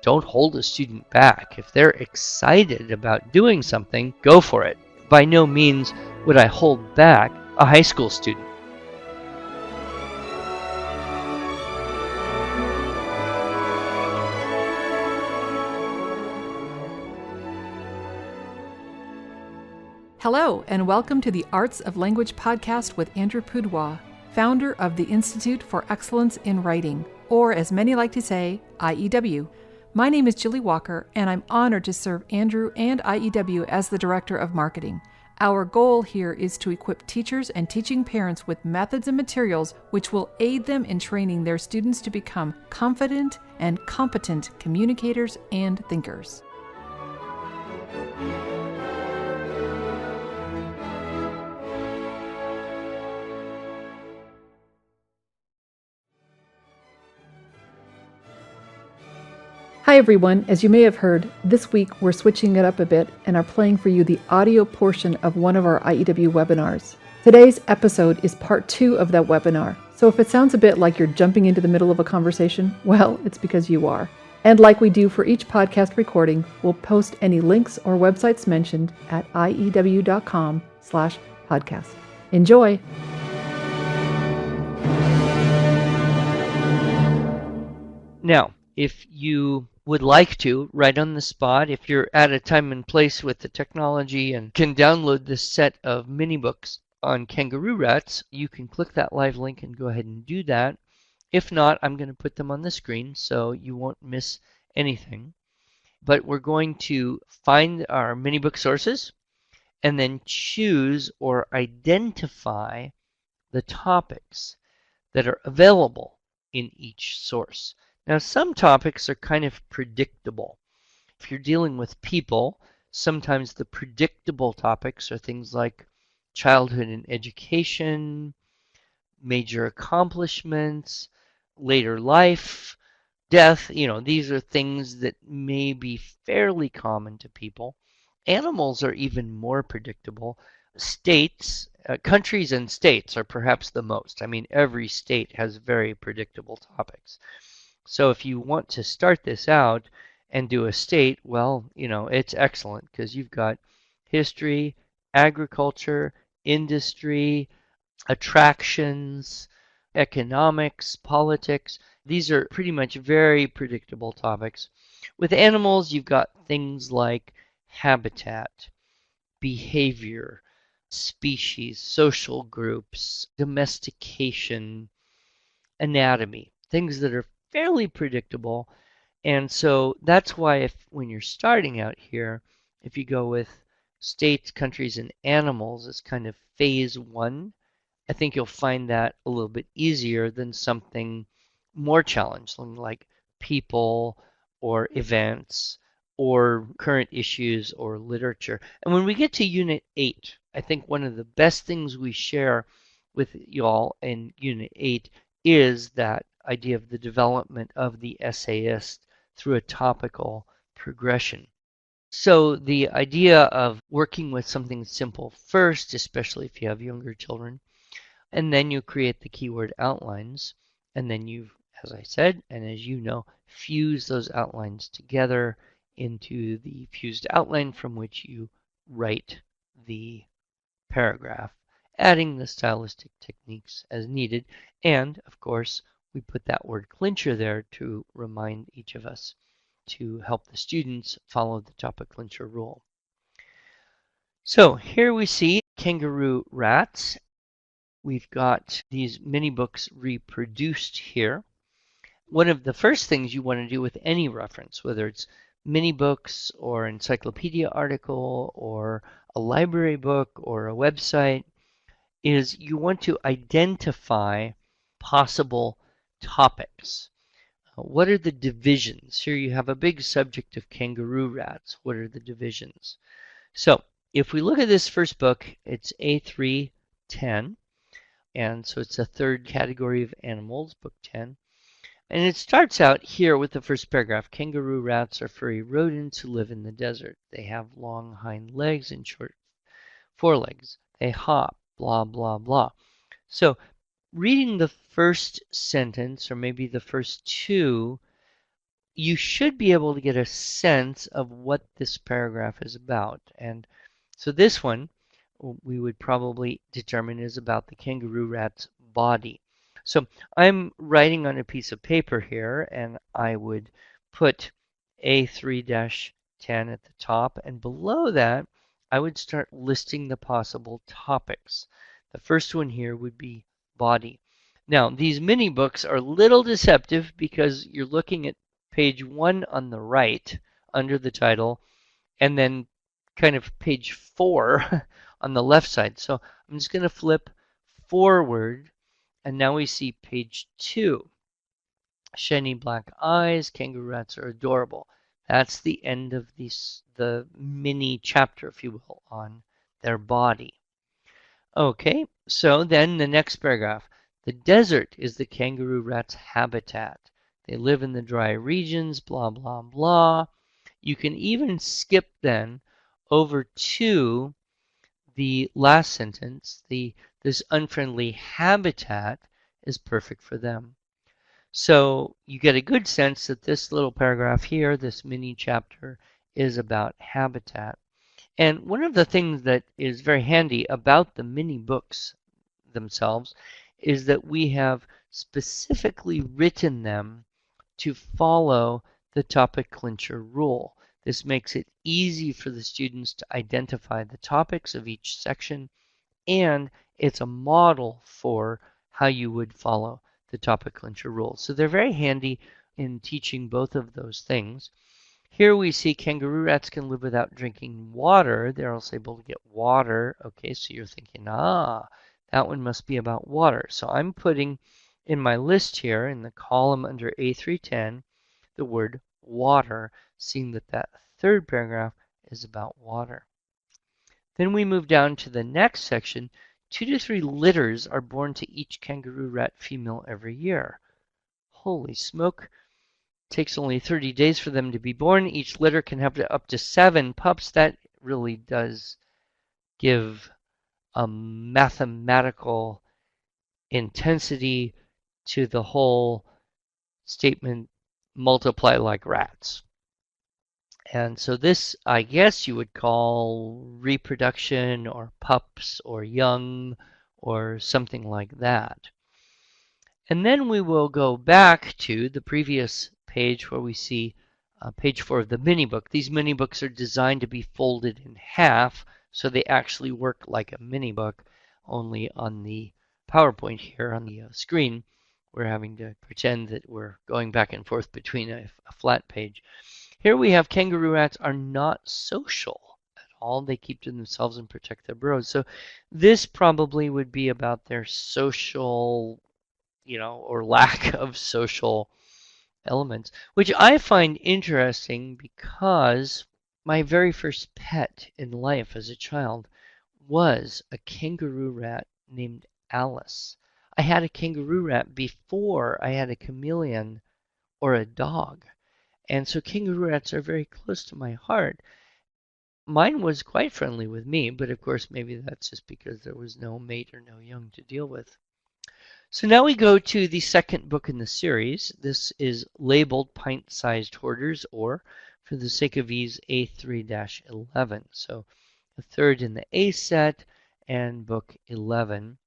Don't hold a student back. If they're excited about doing something, go for it. By no means would I hold back a high school student. Hello, and welcome to the Arts of Language podcast with Andrew Pudewa, founder of the Institute for Excellence in Writing, or as many like to say, IEW. My name is Julie Walker, and I'm honored to serve Andrew and IEW as the Director of Marketing. Our goal here is to equip teachers and teaching parents with methods and materials which will aid them in training their students to become confident and competent communicators and thinkers. Hi everyone, as you may have heard, this week we're switching it up a bit and are playing for you the audio portion of one of our IEW webinars. Today's episode is part 2 of that webinar, so if it sounds a bit like you're jumping into the middle of a conversation, well, it's because you are. And like we do for each podcast recording, we'll post any links or websites mentioned at iew.com/podcast. Enjoy! Now, if you would like to, right on the spot, if you're at a time and place with the technology and can download this set of mini books on kangaroo rats, you can click that live link and go ahead and do that. If not, I'm going to put them on the screen so you won't miss anything. But we're going to find our mini book sources and then choose or identify the topics that are available in each source. Now, some topics are kind of predictable. If you're dealing with people, sometimes the predictable topics are things like childhood and education, major accomplishments, later life, death. These are things that may be fairly common to people. Animals are even more predictable. States, countries and states are perhaps the most. Every state has very predictable topics. So if you want to start this out and do a state, well, it's excellent because you've got history, agriculture, industry, attractions, economics, politics. These are pretty much very predictable topics. With animals, you've got things like habitat, behavior, species, social groups, domestication, anatomy, things that are fairly predictable. And so that's why when you're starting out here, if you go with states, countries, and animals as kind of phase 1, I think you'll find that a little bit easier than something more challenging like people or events or current issues or literature. And when we get to Unit 8, I think one of the best things we share with y'all in Unit 8 is that idea of the development of the essayist through a topical progression. So the idea of working with something simple first, especially if you have younger children, and then you create the keyword outlines, and then you, as I said, and as you know, fuse those outlines together into the fused outline from which you write the paragraph, adding the stylistic techniques as needed, and of course, we put that word clincher there to remind each of us to help the students follow the topic clincher rule. So here we see kangaroo rats. We've got these mini books reproduced here. One of the first things you want to do with any reference, whether it's mini books or encyclopedia article or a library book or a website, is you want to identify possible topics. What are the divisions? Here you have a big subject of kangaroo rats. What are the divisions? So if we look at this first book, it's A310, and so it's a third category of animals, book 10. And it starts out here with the first paragraph. Kangaroo rats are furry rodents who live in the desert. They have long hind legs and short forelegs. They hop, blah, blah, blah. So reading the first sentence, or maybe the first two, you should be able to get a sense of what this paragraph is about. And so this one we would probably determine is about the kangaroo rat's body. So I'm writing on a piece of paper here, and I would put A3-10 at the top, and below that I would start listing the possible topics. The first one here would be body. Now, these mini books are a little deceptive because you're looking at page 1 on the right under the title, and then kind of page 4 on the left side. So I'm just going to flip forward, and now we see page 2. Shiny black eyes, kangaroo rats are adorable. That's the end of the mini chapter, if you will, on their body. Okay, so then the next paragraph. The desert is the kangaroo rat's habitat. They live in the dry regions, blah, blah, blah. You can even skip then over to the last sentence. This unfriendly habitat is perfect for them. So you get a good sense that this little paragraph here, this mini chapter, is about habitat. And one of the things that is very handy about the mini books themselves is that we have specifically written them to follow the topic clincher rule. This makes it easy for the students to identify the topics of each section, and it's a model for how you would follow the topic clincher rule. So they're very handy in teaching both of those things. Here we see kangaroo rats can live without drinking water. They're also able to get water. Okay, so you're thinking, that one must be about water. So I'm putting in my list here in the column under A310 the word water, seeing that that third paragraph is about water. Then we move down to the next section. 2 to 3 litters are born to each kangaroo rat female every year. Holy smoke. Takes only 30 days for them to be born. Each litter can have up to 7 pups. That really does give a mathematical intensity to the whole statement, multiply like rats. And so this, I guess you would call reproduction or pups or young or something like that. And then we will go back to the previous page where we see page 4 of the mini book. These mini books are designed to be folded in half, so they actually work like a mini book, only on the PowerPoint here on the screen, we're having to pretend that we're going back and forth between a flat page. Here we have kangaroo rats are not social at all. They keep to themselves and protect their burrows. So this probably would be about their social, or lack of social elements, which I find interesting because my very first pet in life as a child was a kangaroo rat named Alice. I had a kangaroo rat before I had a chameleon or a dog. And so kangaroo rats are very close to my heart. Mine was quite friendly with me, but of course maybe that's just because there was no mate or no young to deal with. So now we go to the second book in the series. This is labeled Pint-Sized Hoarders, or for the sake of ease, A3-11. So the third in the A set and book 11.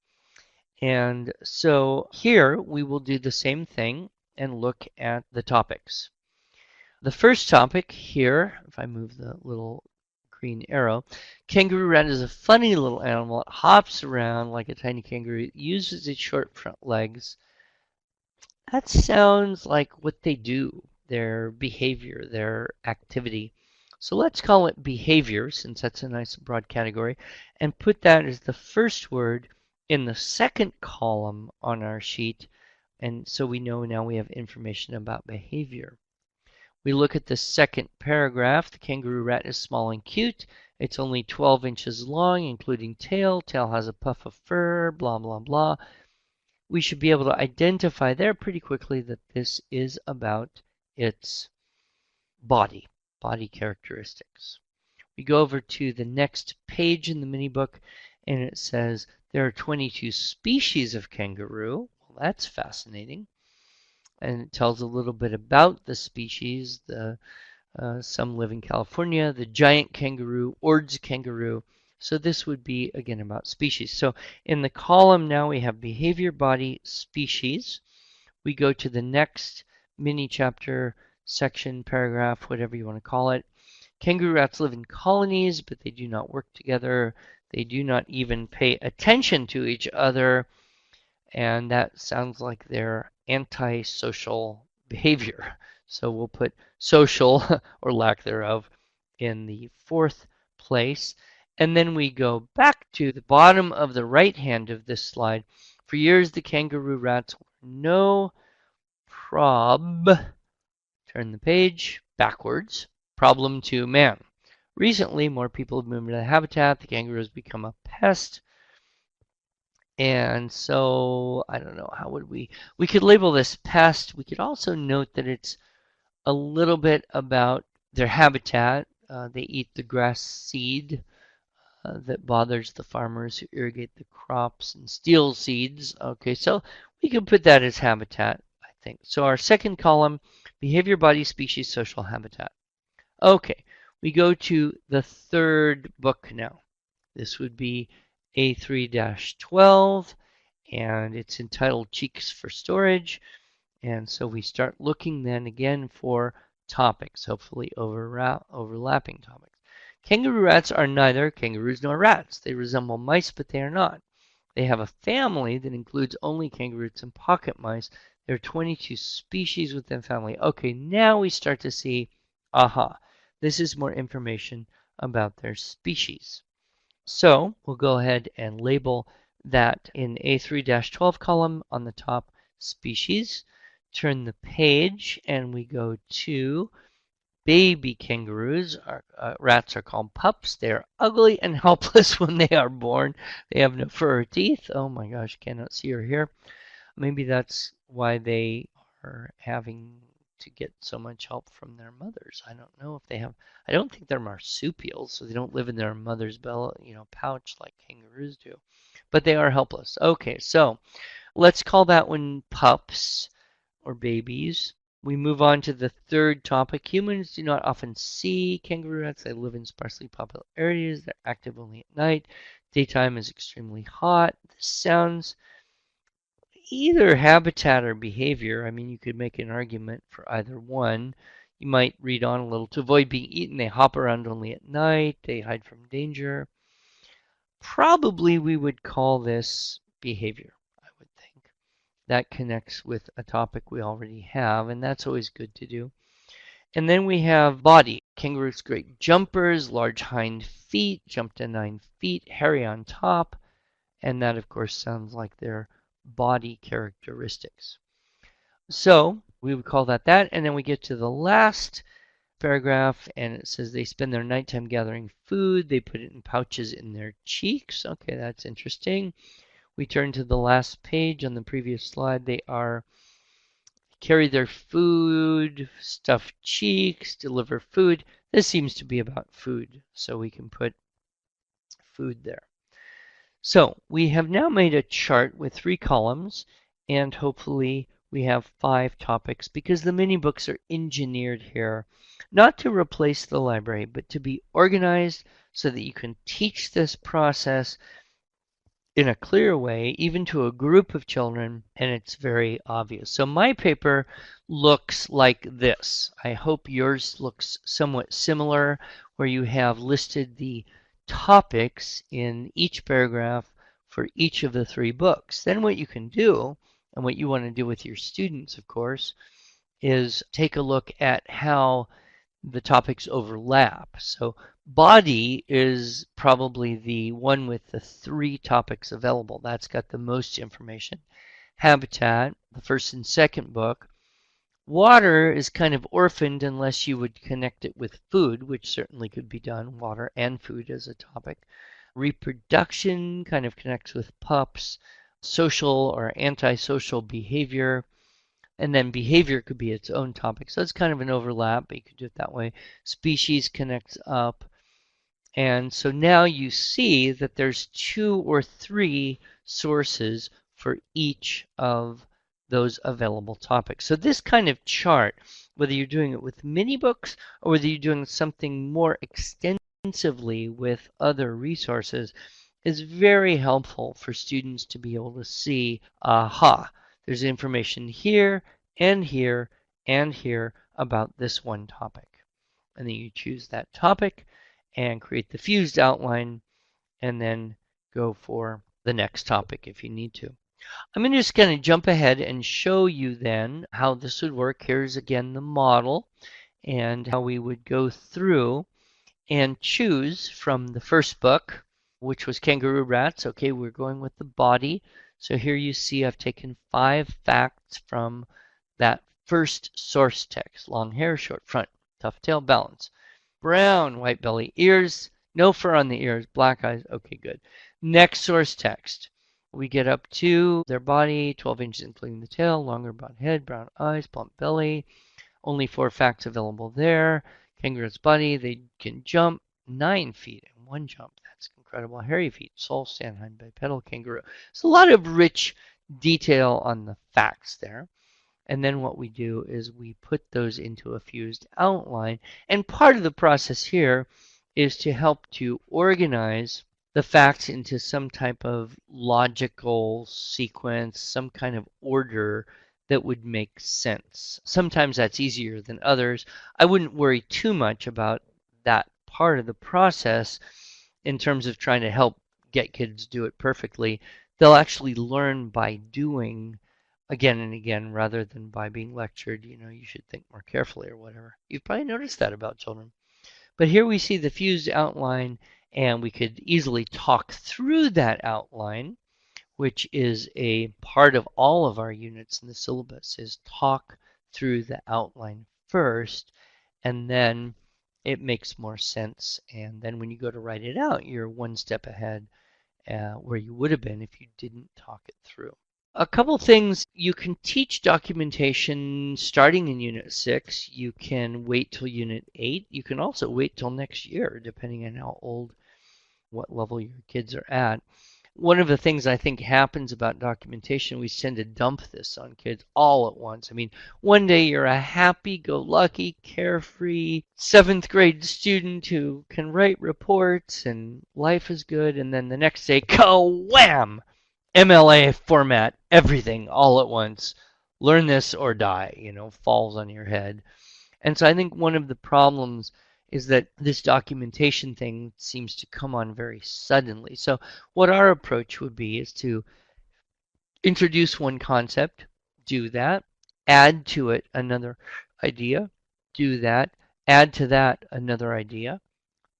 And so here we will do the same thing and look at the topics. The first topic here, if I move the little green arrow, kangaroo rat is a funny little animal. It hops around like a tiny kangaroo. It uses its short front legs. That sounds like what they do, their behavior, their activity. So let's call it behavior, since that's a nice broad category, and put that as the first word in the second column on our sheet. And so we know now we have information about behavior. We look at the second paragraph. The kangaroo rat is small and cute. It's only 12 inches long, including tail. Tail has a puff of fur, blah, blah, blah. We should be able to identify there pretty quickly that this is about its body characteristics. We go over to the next page in the mini book, and it says there are 22 species of kangaroo. Well, that's fascinating. and it tells a little bit about the species. Some live in California, the giant kangaroo, Ord's kangaroo. So this would be, again, about species. So in the column now we have behavior, body, species. We go to the next mini chapter, section, paragraph, whatever you want to call it. Kangaroo rats live in colonies, but they do not work together. They do not even pay attention to each other, and that sounds like their antisocial behavior. So we'll put social, or lack thereof, in the fourth place. And then we go back to the bottom of the right hand of this slide. For years, the kangaroo rats were no prob, turn the page, backwards, problem to man. Recently, more people have moved into the habitat. The kangaroo has become a pest. And so, I don't know, how would we could label this pest. We could also note that it's a little bit about their habitat. They eat the grass seed that bothers the farmers who irrigate the crops and steal seeds. Okay, so we can put that as habitat, I think. So our second column, behavior, body, species, social habitat. Okay, we go to the third book now. This would be A3-12, and it's entitled Cheeks for Storage. And so we start looking then again for topics, hopefully overlapping topics. Kangaroo rats are neither kangaroos nor rats. They resemble mice, but they are not. They have a family that includes only kangaroos and pocket mice. There are 22 species within the family. Okay, now we start to see, aha, this is more information about their species. So we'll go ahead and label that in A3-12 column on the top, species. Turn the page and we go to baby kangaroos. Rats are called pups. They are ugly and helpless when they are born. They have no fur or teeth. Oh my gosh, cannot see or hear. Maybe that's why they are having to get so much help from their mothers. I don't know if they have. I don't think they're marsupials, so they don't live in their mother's pouch like kangaroos do. But they are helpless. Okay, so let's call that one pups or babies. We move on to the third topic. Humans do not often see kangaroo rats. They live in sparsely populated areas. They're active only at night. Daytime is extremely hot. This sounds either habitat or behavior. I mean, you could make an argument for either one. You might read on a little. To avoid being eaten, they hop around only at night. They hide from danger. Probably we would call this behavior, I would think. That connects with a topic we already have, and that's always good to do. And then we have body. Kangaroos great jumpers, large hind feet, jump to 9 feet, hairy on top, and that of course sounds like their body characteristics. So we would call that that, and then we get to the last paragraph, and it says they spend their nighttime gathering food. They put it in pouches in their cheeks. Okay, that's interesting. We turn to the last page on the previous slide. They carry their food, stuff cheeks, deliver food. This seems to be about food, so we can put food there. So we have now made a chart with 3 columns, and hopefully we have 5 topics, because the mini books are engineered here not to replace the library, but to be organized so that you can teach this process in a clear way, even to a group of children, and it's very obvious. So my paper looks like this. I hope yours looks somewhat similar, where you have listed the topics in each paragraph for each of the 3 books. Then what you can do, and what you want to do with your students, of course, is take a look at how the topics overlap. So body is probably the one with the 3 topics available. That's got the most information. Habitat, the first and second book. Water is kind of orphaned unless you would connect it with food, which certainly could be done, water and food as a topic. Reproduction kind of connects with pups. Social or antisocial behavior. And then behavior could be its own topic. So it's kind of an overlap, but you could do it that way. Species connects up. And so now you see that there's 2 or 3 sources for each of those available topics. So this kind of chart, whether you're doing it with mini books or whether you're doing something more extensively with other resources, is very helpful for students to be able to see, aha, there's information here and here and here about this one topic. And then you choose that topic and create the fused outline and then go for the next topic if you need to. I'm just going to jump ahead and show you then how this would work. Here's again the model and how we would go through and choose from the first book, which was Kangaroo Rats. Okay, we're going with the body. So here you see I've taken 5 facts from that first source text. Long hair, short front, tough tail, balance. Brown, white belly, ears, no fur on the ears, black eyes. Okay, good. Next source text. We get up to their body, 12 inches including the tail, longer brown head, brown eyes, plump belly. Only 4 facts available there. Kangaroo's body, they can jump 9 feet in one jump. That's incredible. Hairy feet, sole, stand hind, bipedal kangaroo. It's a lot of rich detail on the facts there. And then what we do is we put those into a fused outline. And part of the process here is to help to organize the facts into some type of logical sequence, some kind of order that would make sense. Sometimes that's easier than others. I wouldn't worry too much about that part of the process in terms of trying to help get kids do it perfectly. They'll actually learn by doing again and again rather than by being lectured. You should think more carefully or whatever. You've probably noticed that about children. But here we see the fused outline, and we could easily talk through that outline, which is a part of all of our units in the syllabus, is talk through the outline first, and then it makes more sense. And then when you go to write it out, you're one step ahead where you would have been if you didn't talk it through. A couple things. You can teach documentation starting in Unit 6. You can wait till Unit 8. You can also wait till next year, depending on how old, what level your kids are at. One of the things I think happens about documentation, we tend to dump this on kids all at once. I mean, one day you're a happy-go-lucky, carefree 7th grade student who can write reports and life is good, and then the next day, ka-wham! MLA format, everything all at once. Learn this or die, falls on your head. And so I think one of the problems is that this documentation thing seems to come on very suddenly. So what our approach would be is to introduce one concept, do that, add to it another idea, do that, add to that another idea,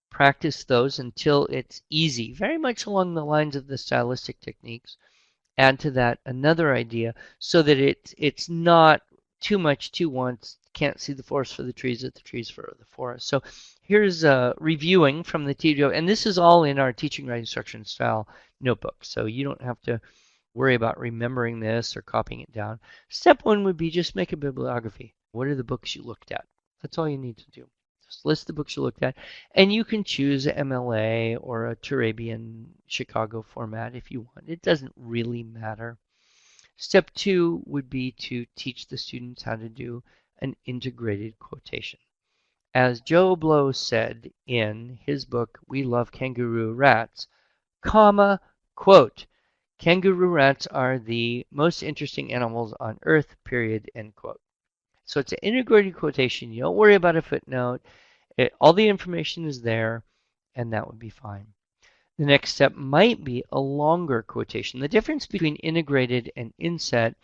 practice those until it's easy, very much along the lines of the stylistic techniques. Add to that another idea so that it's not too much too once. Can't see the forest for the trees, at the trees for the forest. So here's reviewing from the TDO, and this is all in our teaching, writing, instruction style notebook. So you don't have to worry about remembering this or copying it down. Step 1 would be just make a bibliography. What are the books you looked at? That's all you need to do. Just list the books you looked at, and you can choose MLA or a Turabian Chicago format if you want. It doesn't really matter. Step 2 would be to teach the students how to do an integrated quotation. As Joe Blow said in his book, We Love Kangaroo Rats, comma, quote, kangaroo rats are the most interesting animals on earth, period, end quote. So it's an integrated quotation. You don't worry about a footnote. All the information is there, and that would be fine. The next step might be a longer quotation. The difference between integrated and inset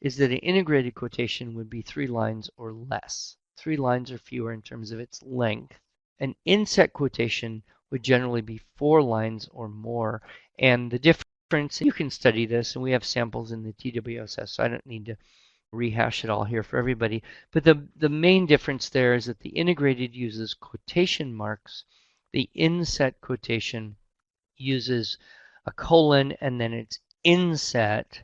is that an integrated quotation would be 3 lines or less. 3 lines or fewer in terms of its length. An inset quotation would generally be 4 lines or more. And the difference, you can study this, and we have samples in the TWSS, so I don't need to rehash it all here for everybody. But the main difference there is that the integrated uses quotation marks. The inset quotation uses a colon and then it's inset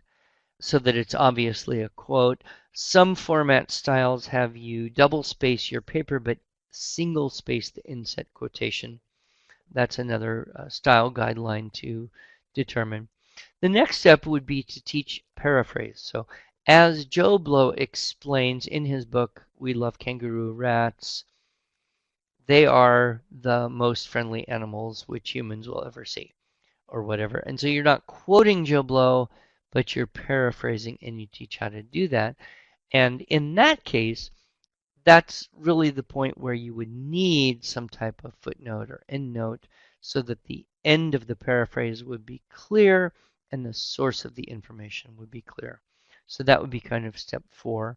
so that it's obviously a quote. Some format styles have you double space your paper but single space the inset quotation. That's another style guideline to determine. The next step would be to teach paraphrase. So As Joe Blow explains in his book, We Love Kangaroo Rats, they are the most friendly animals which humans will ever see, or whatever. And so you're not quoting Joe Blow, but you're paraphrasing and you teach how to do that. And in that case, that's really the point where you would need some type of footnote or endnote so that the end of the paraphrase would be clear and the source of the information would be clear. So that would be kind of step 4.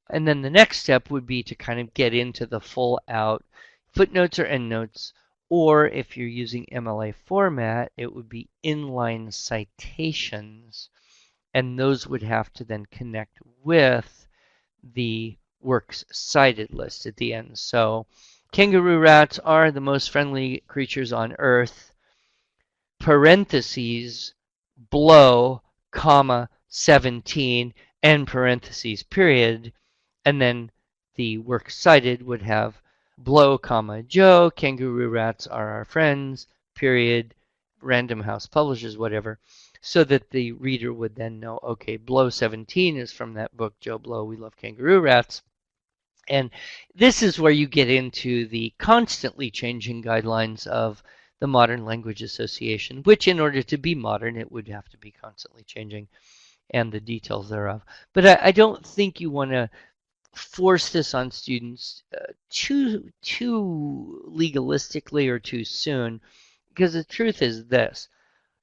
And then the next step would be to kind of get into the full out footnotes or endnotes, or if you're using MLA format, it would be inline citations, and those would have to then connect with the works cited list at the end. So kangaroo rats are the most friendly creatures on Earth, parentheses, Blow, comma, 17, end parentheses, period. And then the works cited would have Blow, comma, Joe, kangaroo rats are our friends, period, Random House Publishers, whatever, so that the reader would then know, okay, Blow 17 is from that book, Joe Blow, We Love Kangaroo Rats. And this is where you get into the constantly changing guidelines of the Modern Language Association, which in order to be modern, it would have to be constantly changing and the details thereof. But I don't think you want to force this on students too legalistically or too soon, because the truth is this: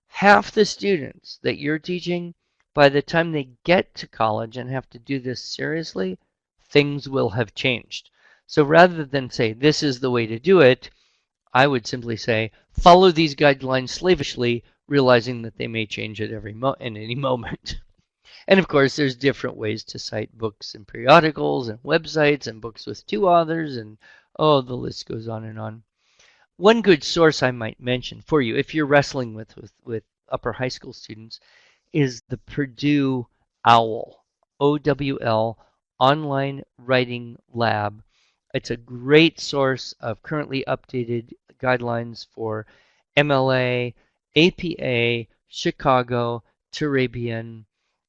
half the students that you're teaching, by the time they get to college and have to do this seriously, things will have changed. So rather than say this is the way to do it, I would simply say follow these guidelines slavishly, realizing that they may change at in any moment. And of course, there's different ways to cite books and periodicals and websites and books with 2 authors, and oh, the list goes on and on. One good source I might mention for you, if you're wrestling with upper high school students, is the Purdue OWL, OWL, Online Writing Lab. It's a great source of currently updated guidelines for MLA, APA, Chicago, Turabian,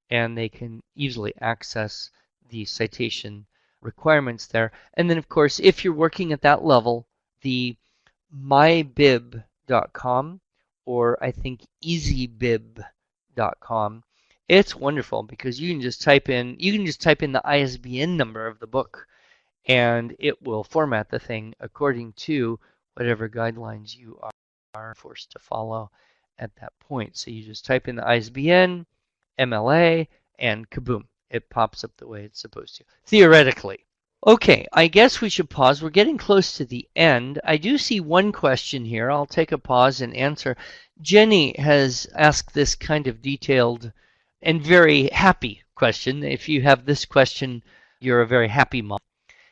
and they can easily access the citation requirements there. And then, of course, if you're working at that level, the mybib.com, or I think easybib.com, it's wonderful because you can just type in the ISBN number of the book, and it will format the thing according to whatever guidelines you are forced to follow at that point. So you just type in the ISBN, MLA, and kaboom, it pops up the way it's supposed to, theoretically. Okay, I guess we should pause. We're getting close to the end. I do see one question here. I'll take a pause and answer. Jenny has asked this kind of detailed and very happy question. If you have this question, you're a very happy mom.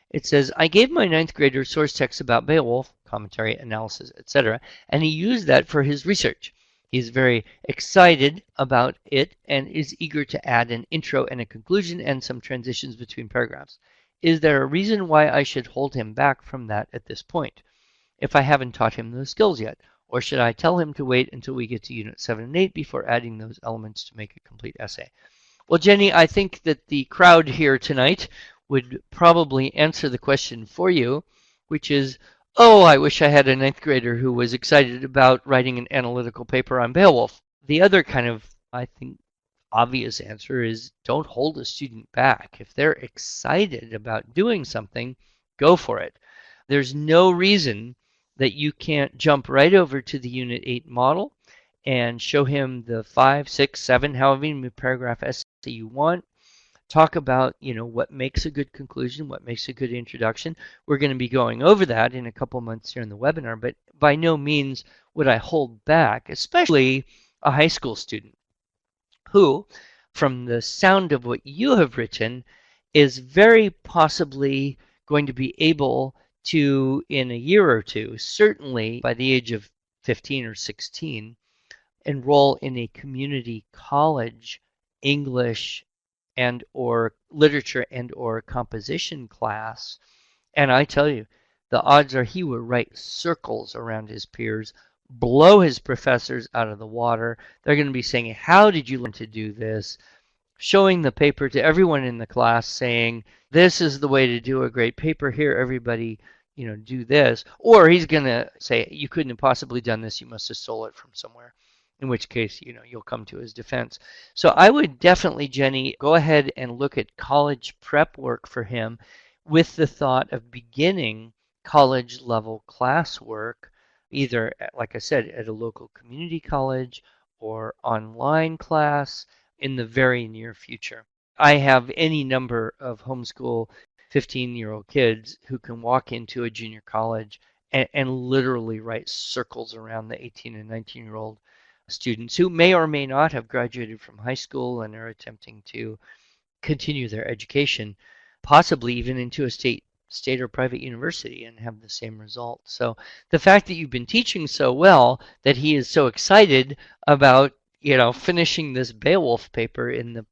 It says, I gave my ninth grader source text about Beowulf, commentary, analysis, etc., and he used that for his research. He's very excited about it and is eager to add an intro and a conclusion and some transitions between paragraphs. Is there a reason why I should hold him back from that at this point, if I haven't taught him those skills yet? Or should I tell him to wait until we get to Unit 7 and 8 before adding those elements to make a complete essay? Well, Jenny, I think that the crowd here tonight would probably answer the question for you, which is, oh, I wish I had a ninth grader who was excited about writing an analytical paper on Beowulf. The other kind of, I think, obvious answer is don't hold a student back. If they're excited about doing something, go for it. There's no reason that you can't jump right over to the Unit 8 model and show him the 5, 6, 7, however many paragraph essay you want. Talk about, what makes a good conclusion, what makes a good introduction. We're going to be going over that in a couple months here in the webinar, but by no means would I hold back, especially a high school student who, from the sound of what you have written, is very possibly going to be able to, in a year or two, certainly by the age of 15 or 16, enroll in a community college English and or literature and or composition class. And I tell you, the odds are he will write circles around his peers, blow his professors out of the water. They're going to be saying, how did you learn to do this? showing the paper to everyone in the class saying, this is the way to do a great paper here, everybody, do this. Or he's going to say, you couldn't have possibly done this, you must have stole it from somewhere. In which case, you'll come to his defense. So I would definitely, Jenny, go ahead and look at college prep work for him with the thought of beginning college level classwork, either, like I said, at a local community college or online class in the very near future. I have any number of homeschool 15-year-old kids who can walk into a junior college and literally write circles around the 18 and 19-year-old students who may or may not have graduated from high school and are attempting to continue their education, possibly even into a state or private university and have the same result. So the fact that you've been teaching so well that he is so excited about finishing this Beowulf paper in the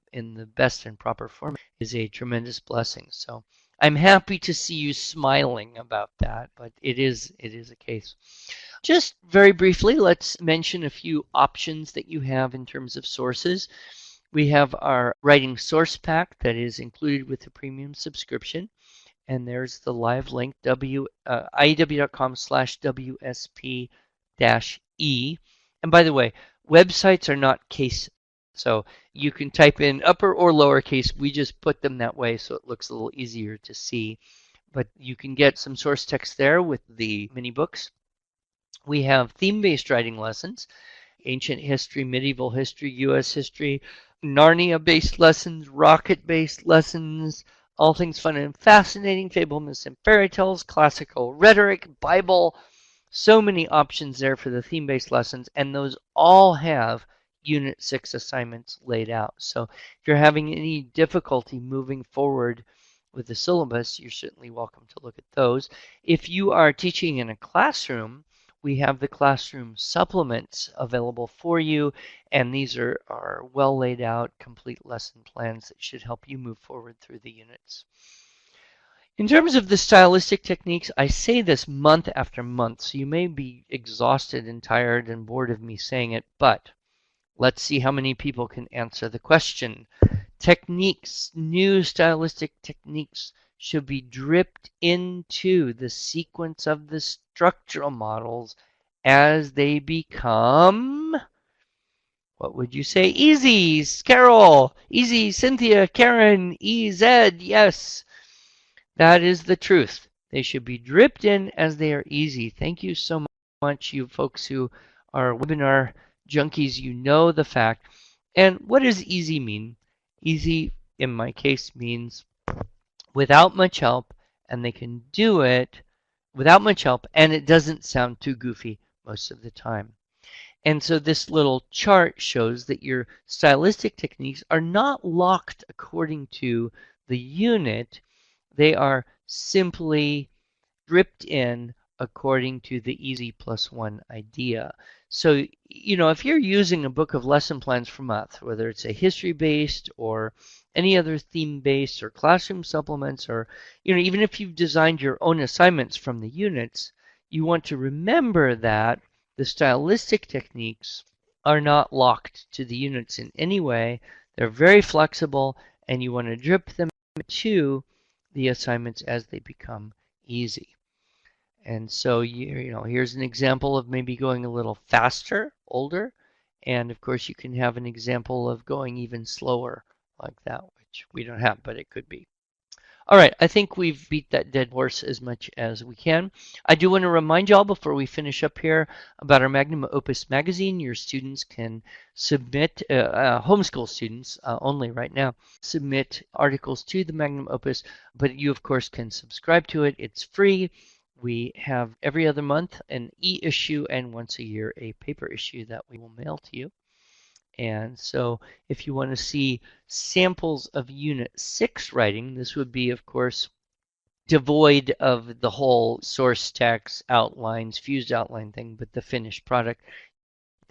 best and proper format is a tremendous blessing. So I'm happy to see you smiling about that, but it is a case. Just very briefly, let's mention a few options that you have in terms of sources. We have our writing source pack that is included with the premium subscription. And there's the live link, IEW.com/WSP-E. And by the way, websites are not case, so you can type in upper or lowercase. We just put them that way so it looks a little easier to see. But you can get some source text there with the mini books. We have theme-based writing lessons, ancient history, medieval history, U.S. history, Narnia-based lessons, rocket-based lessons, all things fun and fascinating, fable, myths, and fairy tales, classical rhetoric, Bible. So many options there for the theme-based lessons, and those all have Unit 6 assignments laid out. So if you're having any difficulty moving forward with the syllabus, you're certainly welcome to look at those. If you are teaching in a classroom, we have the classroom supplements available for you, and these are well laid out, complete lesson plans that should help you move forward through the units. In terms of the stylistic techniques, I say this month after month, so you may be exhausted and tired and bored of me saying it, but let's see how many people can answer the question. Techniques, new stylistic techniques should be dripped into the sequence of the structural models as they become, what would you say? Easy, Carol, easy, Cynthia, Karen, EZ, yes. That is the truth. They should be dripped in as they are easy. Thank you so much, you folks who are webinar junkies. You know the fact. And what does easy mean? Easy, in my case, means without much help, and they can do it without much help, and it doesn't sound too goofy most of the time. And so this little chart shows that your stylistic techniques are not locked according to the unit. They are simply dripped in according to the easy plus one idea. So, if you're using a book of lesson plans for math, whether it's a history-based or any other theme-based or classroom supplements, or, even if you've designed your own assignments from the units, you want to remember that the stylistic techniques are not locked to the units in any way. They're very flexible, and you want to drip them to the assignments as they become easy. And so, here's an example of maybe going a little faster, older, and of course you can have an example of going even slower like that, which we don't have, but it could be. All right, I think we've beat that dead horse as much as we can. I do want to remind y'all before we finish up here about our Magnum Opus magazine. Your students can submit, homeschool students only right now, submit articles to the Magnum Opus, but you of course can subscribe to it. It's free. We have every other month an e-issue and once a year a paper issue that we will mail to you. And so if you want to see samples of Unit 6 writing, this would be, of course, devoid of the whole source text, outlines, fused outline thing, but the finished product.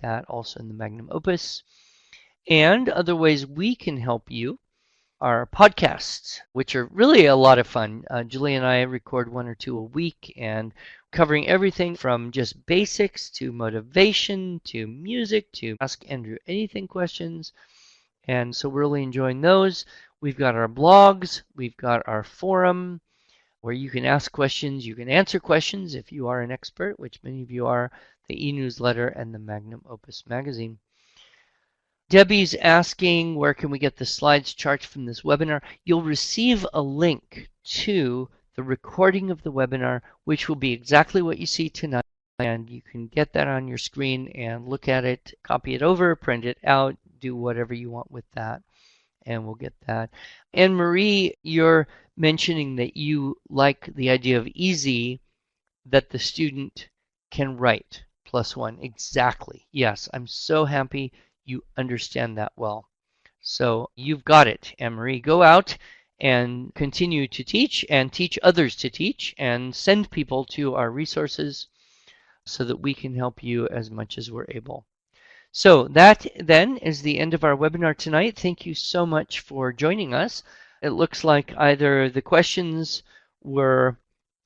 That also in the Magnum Opus. And other ways we can help you are podcasts, which are really a lot of fun. Julie and I record 1 or 2 a week and covering everything from just basics to motivation to music to Ask Andrew Anything questions. And so we're really enjoying those. We've got our blogs, we've got our forum where you can ask questions, you can answer questions if you are an expert, which many of you are, the e-newsletter and the Magnum Opus magazine. Debbie's asking, where can we get the slides charts from this webinar? You'll receive a link to the recording of the webinar, which will be exactly what you see tonight. And you can get that on your screen and look at it, copy it over, print it out, do whatever you want with that. And we'll get that. Anne Marie, you're mentioning that you like the idea of easy, that the student can write +1. Exactly. Yes, I'm so happy you understand that well. So you've got it, Anne-Marie. Go out and continue to teach and teach others to teach and send people to our resources so that we can help you as much as we're able. So that then is the end of our webinar tonight. Thank you so much for joining us. It looks like either the questions were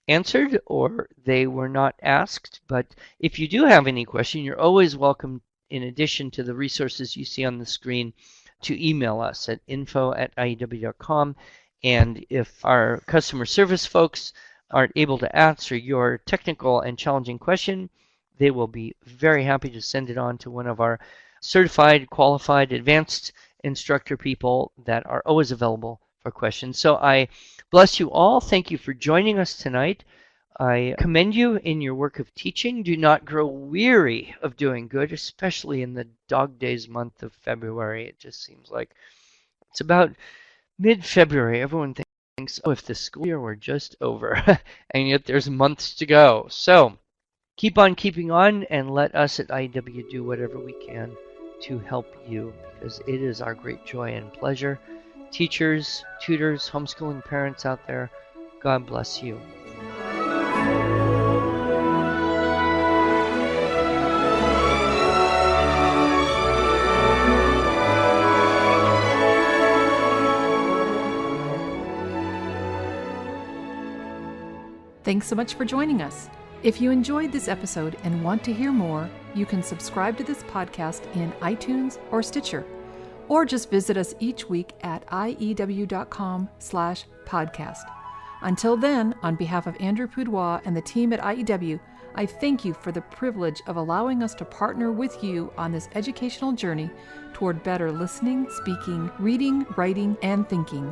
answered or they were not asked. But if you do have any question, you're always welcome, in addition to the resources you see on the screen, to email us at info@iew.com. And if our customer service folks aren't able to answer your technical and challenging question, they will be very happy to send it on to one of our certified, qualified, advanced instructor people that are always available for questions. So I bless you all. Thank you for joining us tonight. I commend you in your work of teaching. Do not grow weary of doing good, especially in the dog days month of February. It just seems like it's about mid-February. Everyone thinks, oh, if the school year were just over, and yet there's months to go. So keep on keeping on, and let us at IEW do whatever we can to help you, because it is our great joy and pleasure. Teachers, tutors, homeschooling parents out there, God bless you. Thanks so much for joining us. If you enjoyed this episode and want to hear more, you can subscribe to this podcast in iTunes or Stitcher, or just visit us each week at iew.com/podcast. Until then, on behalf of Andrew Poudois and the team at IEW, I thank you for the privilege of allowing us to partner with you on this educational journey toward better listening, speaking, reading, writing, and thinking.